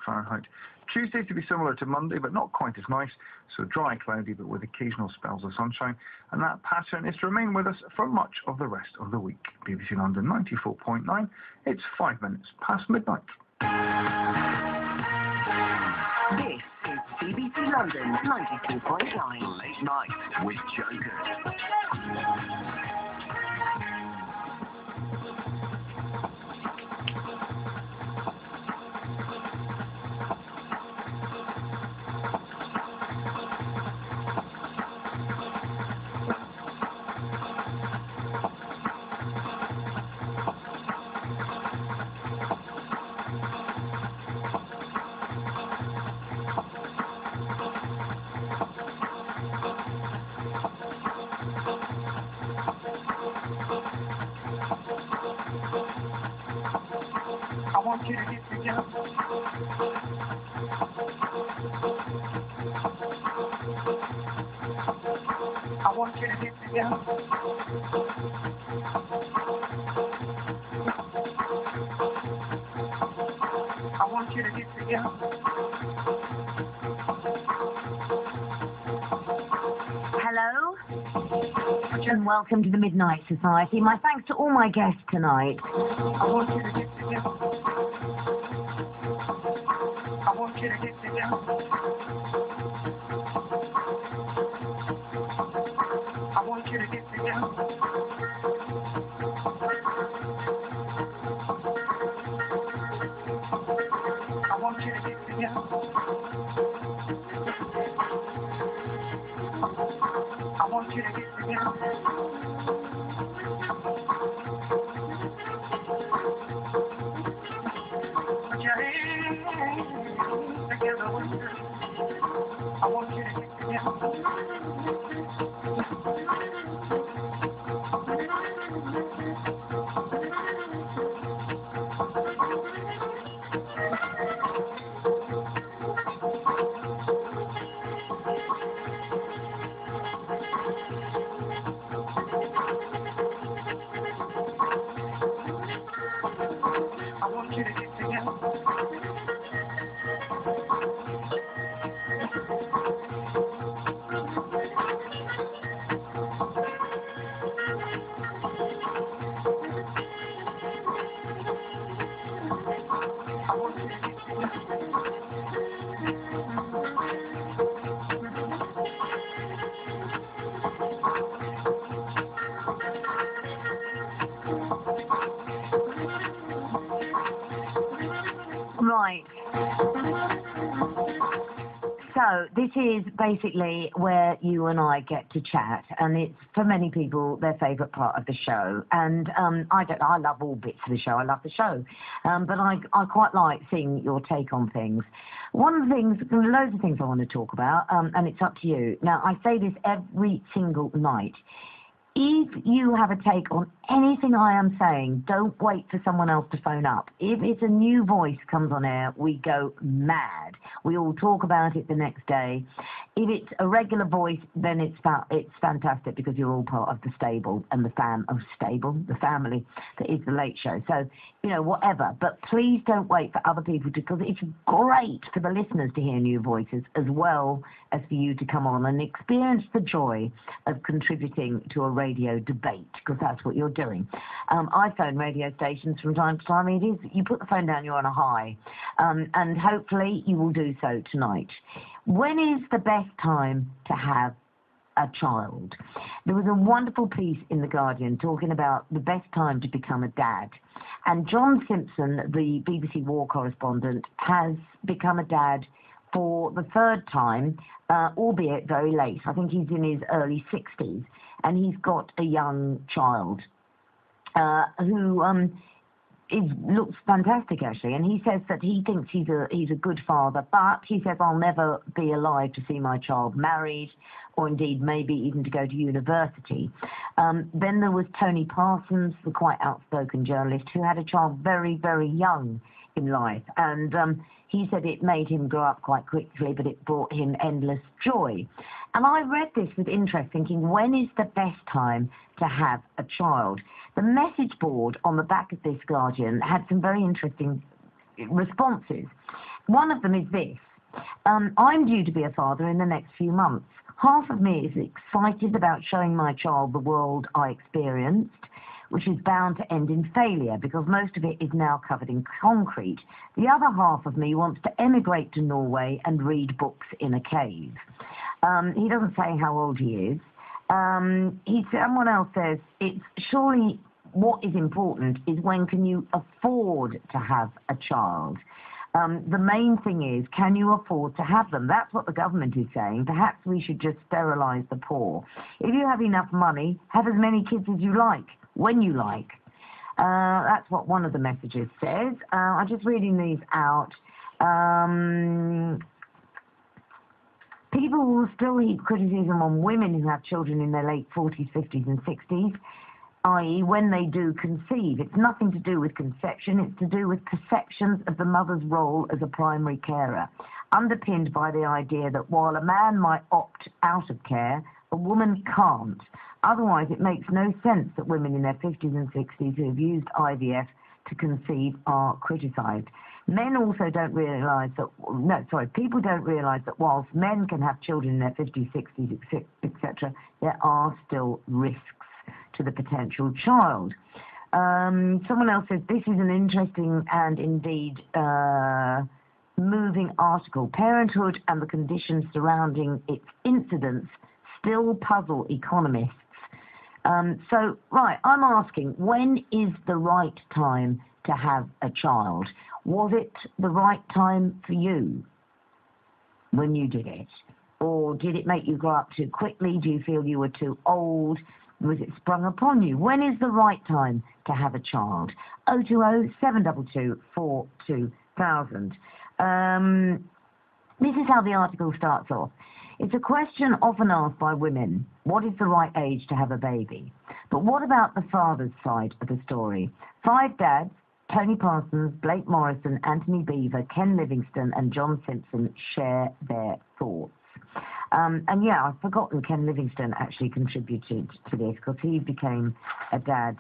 Fahrenheit. Tuesday to be similar to Monday, but not quite as nice, so dry and cloudy, but with occasional spells of sunshine. And that pattern is to remain with us for much of the rest of the week. BBC London 94.9, it's 5 minutes past midnight. This is BBC London 92.9. Late night with Joanne Good. I want you to get together. I want you to get together. I want you to get together. Hello, and welcome to the Midnight Society. My thanks to all my guests tonight. I want you to get together. I want you to get together. I want you to get together. I want you to get together. I want you to get together. Put your hands together with me. I want you to get together. I want you to get together. I want you to get Right. So this is basically where you and I get to chat, and it's for many people their favourite part of the show. And I love all bits of the show. I love the show, but I quite like seeing your take on things. One of the things, loads of things I want to talk about, and it's up to you. Now I say this every single night. If you have a take on anything I am saying, don't wait for someone else to phone up. If it's a new voice comes on air, we go mad. We all talk about it the next day. If it's a regular voice, then it's fantastic because you're all part of the stable and the family that is the Late Show. So, whatever. But please don't wait for other people to, because it's great for the listeners to hear new voices as well as for you to come on and experience the joy of contributing to a radio debate, because that's what you're doing. I phone radio stations from time to time. It is, you put the phone down, you're on a high. And hopefully you will do so tonight. When is the best time to have a child? There was a wonderful piece in The Guardian talking about the best time to become a dad. And John Simpson, the BBC war correspondent, has become a dad for the third time, albeit very late. I think he's in his early 60s, and he's got a young child who looks fantastic, actually. And he says that he thinks he's a good father, but he says, I'll never be alive to see my child married, or indeed maybe even to go to university. Then there was Tony Parsons, the quite outspoken journalist, who had a child very, very young in life. And he said it made him grow up quite quickly, but it brought him endless joy. And I read this with interest, thinking, when is the best time to have a child? The message board on the back of this Guardian had some very interesting responses. One of them is this. I'm due to be a father in the next few months. Half of me is excited about showing my child the world I experienced, which is bound to end in failure because most of it is now covered in concrete. The other half of me wants to emigrate to Norway and read books in a cave. He doesn't say how old he is. Someone else says, it's surely what is important is when can you afford to have a child? The main thing is, can you afford to have them? That's what the government is saying. Perhaps we should just sterilise the poor. If you have enough money, have as many kids as you like, when you like. That's what one of the messages says. I'm just reading these out. People will still heap criticism on women who have children in their late 40s, 50s and 60s, i.e. when they do conceive. It's nothing to do with conception, it's to do with perceptions of the mother's role as a primary carer, underpinned by the idea that while a man might opt out of care, a woman can't. Otherwise, it makes no sense that women in their 50s and 60s who have used IVF to conceive are criticised. Men also don't realise that, people don't realise that whilst men can have children in their 50s, 60s, etc., there are still risks to the potential child. Someone else says, this is an interesting and indeed moving article. Parenthood and the conditions surrounding its incidence still puzzle economists. I'm asking, when is the right time to have a child? Was it the right time for you when you did it? Or did it make you grow up too quickly? Do you feel you were too old? Was it sprung upon you? When is the right time to have a child? 020 722 42000. This is how the article starts off. It's a question often asked by women. What is the right age to have a baby? But what about the father's side of the story? 5 dads, Tony Parsons, Blake Morrison, Anthony Beaver, Ken Livingstone and John Simpson share their thoughts. I've forgotten Ken Livingstone actually contributed to this because he became a dad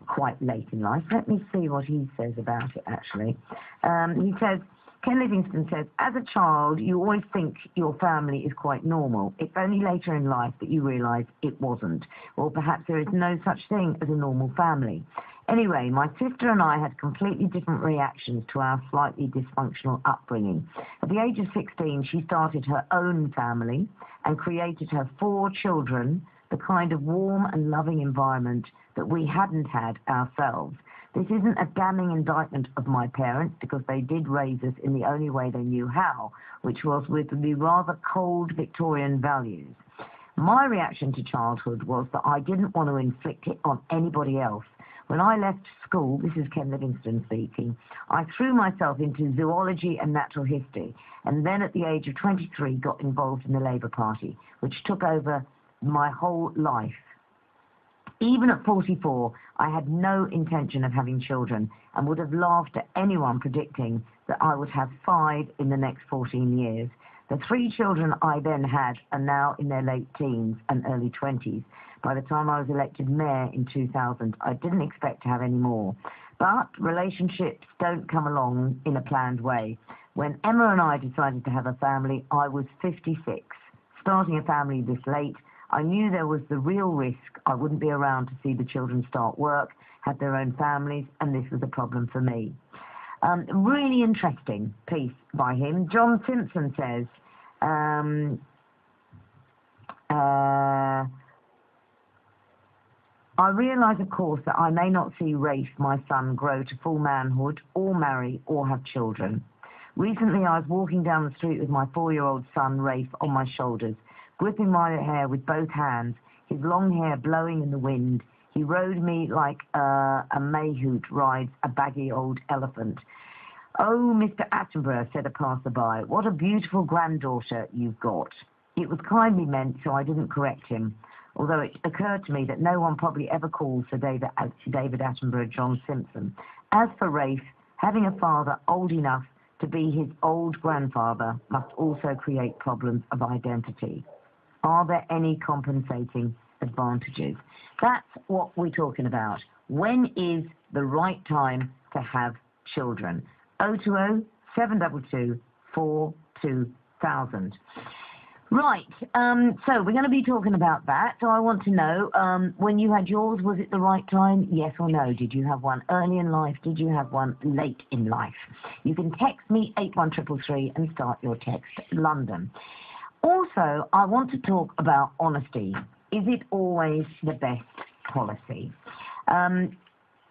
quite late in life. Let me see what he says about it, actually. Ken Livingstone says, as a child, you always think your family is quite normal. It's only later in life that you realise it wasn't. Or perhaps there is no such thing as a normal family. Anyway, my sister and I had completely different reactions to our slightly dysfunctional upbringing. At the age of 16, she started her own family and created her 4 children, the kind of warm and loving environment that we hadn't had ourselves. This isn't a damning indictment of my parents because they did raise us in the only way they knew how, which was with the rather cold Victorian values. My reaction to childhood was that I didn't want to inflict it on anybody else. When I left school, this is Ken Livingstone speaking, I threw myself into zoology and natural history, and then at the age of 23 got involved in the Labour Party, which took over my whole life. Even at 44, I had no intention of having children and would have laughed at anyone predicting that I would have 5 in the next 14 years. The 3 children I then had are now in their late teens and early 20s. By the time I was elected mayor in 2000, I didn't expect to have any more. But relationships don't come along in a planned way. When Emma and I decided to have a family, I was 56. Starting a family this late, I knew there was the real risk I wouldn't be around to see the children start work, have their own families, and this was a problem for me. Really interesting piece by him. John Simpson says, I realise, of course, that I may not see Rafe, my son, grow to full manhood, or marry, or have children. Recently, I was walking down the street with my 4-year-old son, Rafe, on my shoulders, gripping my hair with both hands, his long hair blowing in the wind. He rode me like a mahout rides a baggy old elephant. Oh, Mr. Attenborough, said a passerby, what a beautiful granddaughter you've got. It was kindly meant, so I didn't correct him, although it occurred to me that no one probably ever calls Sir David Attenborough John Simpson. As for Rafe, having a father old enough to be his old grandfather must also create problems of identity. Are there any compensating advantages? That's what we're talking about. When is the right time to have children? 020 722 42000. Right, so we're going to be talking about that. So I want to know, when you had yours, was it the right time? Yes or no? Did you have one early in life? Did you have one late in life? You can text me 81333 and start your text London. Also, I want to talk about honesty. Is it always the best policy?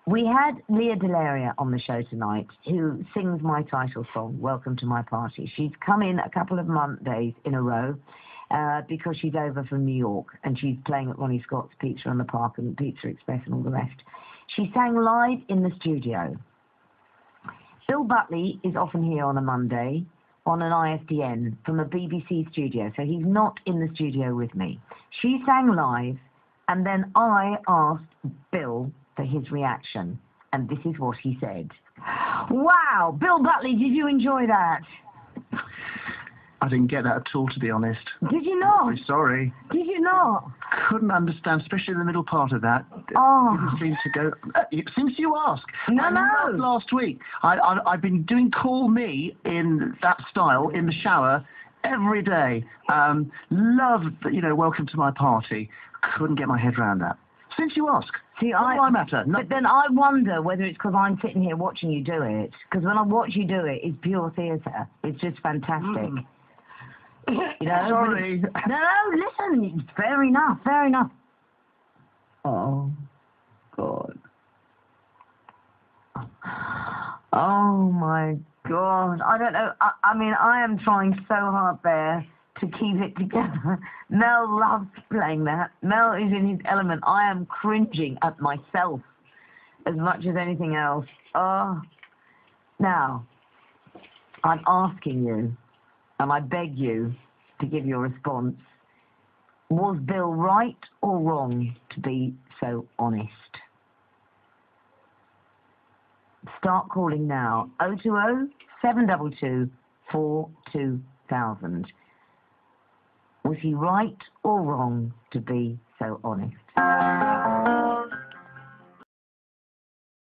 We had Leah Delaria on the show tonight, who sings my title song, Welcome to My Party. She's come in a couple of Mondays in a row because she's over from New York and she's playing at Ronnie Scott's Pizza on the Park and Pizza Express and all the rest. She sang live in the studio. Bill Butley is often here on a Monday on an ISDN from a BBC studio, so he's not in the studio with me. She sang live, and then I asked Bill for his reaction, and this is what he said. Wow, Bill Butley, did you enjoy that? I didn't get that at all, to be honest. Did you not? I'm sorry. Did you not? Couldn't understand, especially the middle part of that. Oh. Didn't seem to go. Since you asked. No. Last week, I've been doing Call Me in that style in the shower every day. Loved, Welcome to My Party. Couldn't get my head around that. Since you ask. See, what do I matter? No. But then I wonder whether it's because I'm sitting here watching you do it. Because when I watch you do it, it's pure theatre. It's just fantastic. Sorry. No, listen, it's fair enough. Oh, God. Oh, my God. I don't know. I mean, I am trying so hard there to keep it together. Mel loves playing that. Mel is in his element. I am cringing at myself as much as anything else. Oh. Now, I'm asking you, and I beg you to give your response. Was Bill right or wrong to be so honest? Start calling now. 020 722 42000. Was he right or wrong to be so honest?